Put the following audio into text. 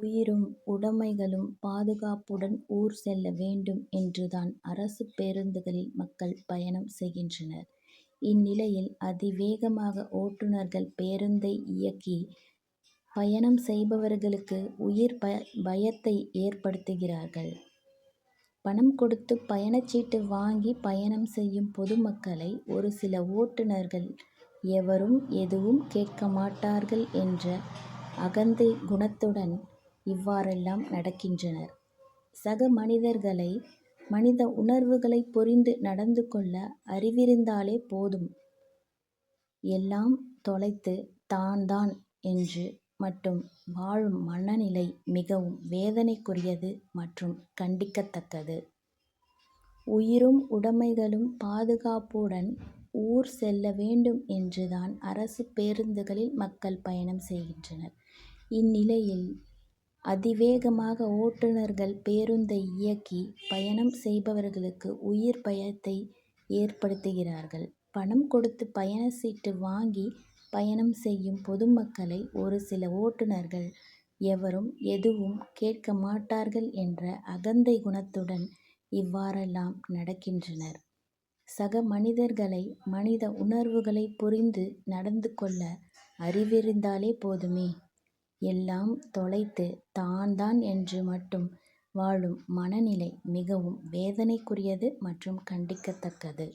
உயிரும் உடைமைகளும் பாதுகாப்புடன் ஊர் செல்ல வேண்டும் என்றுதான் அரசு பேருந்துகளில் மக்கள் பயணம் செய்கின்றனர். இந்நிலையில் அதிவேகமாக ஓட்டுநர்கள் பேருந்தை இயக்கி பயணம் செய்பவர்களுக்கு உயிர் பயத்தை ஏற்படுத்துகிறார்கள். பணம் கொடுத்து பயணச்சீட்டு வாங்கி பயணம் செய்யும் பொதுமக்களை ஒரு சில ஓட்டுநர்கள் எவரும் எதுவும் கேட்க மாட்டார்கள் என்ற அகந்தை குணத்துடன் இவ்வாறெல்லாம் நடக்கின்றனர். சக மனித உணர்வுகளை புரிந்து நடந்து கொள்ள அறிவிருந்தாலே போதும். எல்லாம் தொலைத்து தான் என்று மட்டும் வாழும் மனநிலை மிகவும் வேதனைக்குரியது மற்றும் கண்டிக்கத்தக்கது. உயிரும் உடைமைகளும் பாதுகாப்புடன் ஊர் செல்ல வேண்டும் என்றுதான் அரசு பேருந்துகளில் மக்கள் பயணம் செய்கின்றனர். இந்நிலையில் அதிவேகமாக ஓட்டுநர்கள் பேருந்தை இயக்கி பயணம் செய்பவர்களுக்கு உயிர் பயத்தை ஏற்படுத்துகிறார்கள். பணம் கொடுத்து பயண சீட்டு வாங்கி பயணம் செய்யும் பொதுமக்களை ஒரு சில ஓட்டுநர்கள் எவரும் எதுவும் கேட்க மாட்டார்கள் என்ற அகந்தை குணத்துடன் இவ்வாறெல்லாம் நடக்கின்றனர். சக மனித உணர்வுகளை புரிந்து நடந்து கொள்ள அறிவிருந்தாலே போதுமே. எல்லாம் தொலைத்து தான் என்று மட்டும் வாழும் மனநிலை மிகவும் வேதனைக்குரியது மற்றும் கண்டிக்கத்தக்கது.